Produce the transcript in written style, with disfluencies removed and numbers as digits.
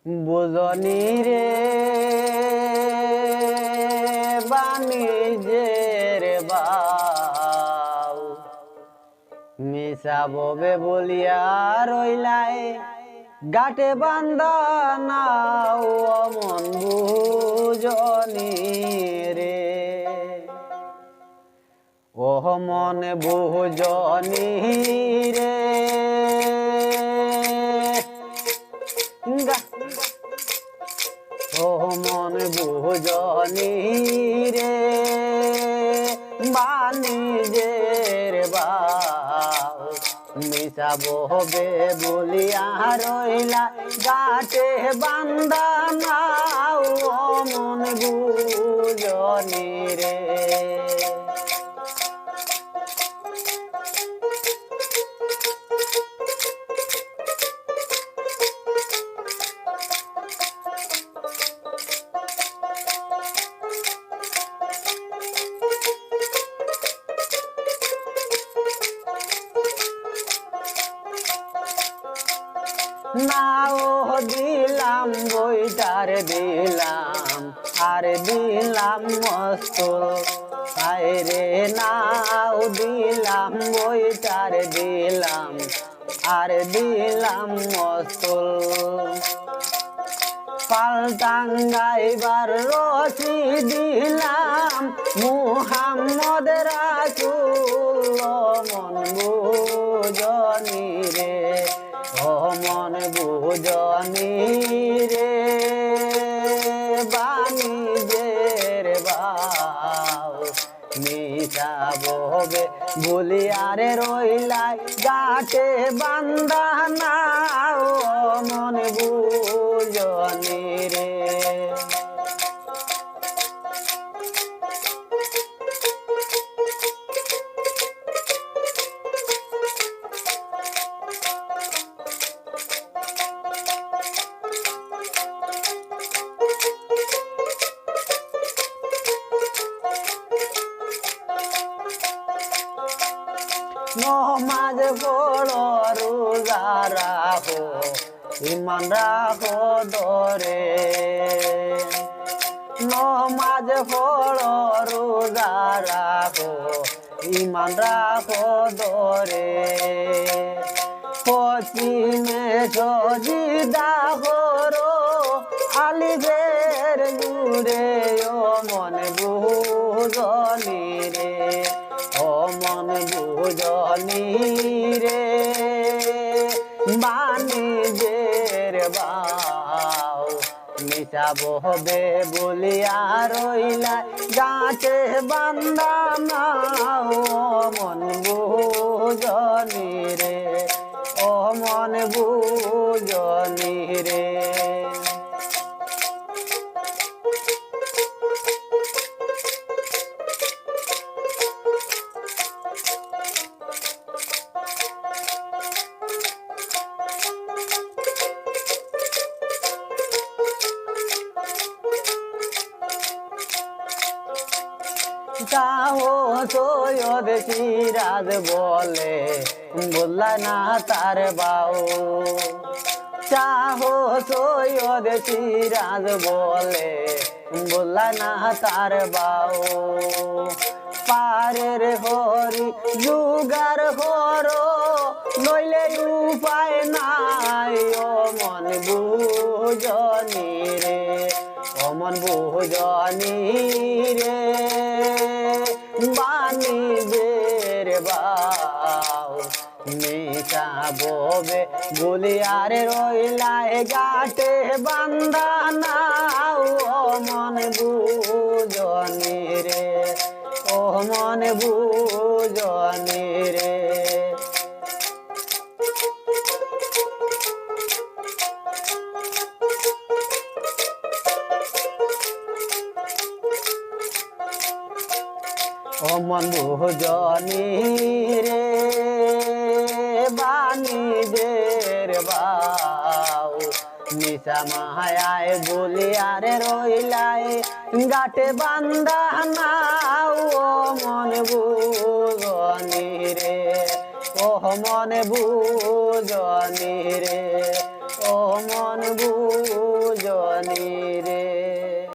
বুঝনি রে বাণিজ্যের বাউ মিশা ববে বলিয়া রইলাই গাটে বান্দা নাও অমন বুঝনি রে ওহ মন বুঝনি রে ও মন বুঝনি রে বাণিজ্যের বাউ মিশা ববে বলিয়া রইলা গাটে বান্দা নাও মন বুঝনি রে নাও দিলাম বইটার দিলাম আর দিলাম মস্ত আরে নাও দিলাম বইটার দিলাম আর দিলাম মস্ত পাল্টাঙ্গাইবার রশি দিলাম মুহাম্মদ রাসূল মন বুঝনি রে ও মন বুঝনি রে বাণিজ্যের বাউ মিশা ববে বলিয়ারে রইলাই গাটে বান্দা নাও মন বুঝনি রে নমাজ পড়ো রোজা রাখো ইমান রাখো ধরে নমাজ পড়ো রোজা রাখো ইমান রাখো ধরে পশ্চিমে সজিদা করো আলিদের নূরে ও মন বুঝনি রে ও মন বুঝনি রে বাণিজ্যের বাউ মিশা ববে বলিয়া রইলা গাছে বান্দা নাও মন বুঝনি রে ও মন বুঝনি রে চাহো সৈয়দ সিরাজ বলে বললা না তার বাউ চাহো সৈয়দ সিরাজ বলে বললা না তার বাউ পারের হরি জুগার হরো নইলে উপায় নাই ও মন বুঝনি রে ও মন বুঝনি রে বাণিজ্যের বাউ মিশা ববে বলিয়ারে রইলাই গাটে বান্দা নাও ও মন বুঝনি রে ও মন বুঝনি রে ও মন বুঝনি রে বাণিজ্যের বাউ মিশা মায়ায় বলিয়ারে রইলাই গাটে বান্দা নাও ও মন বুঝনি রে ও মন বুঝনি রে ও মন বুঝনি।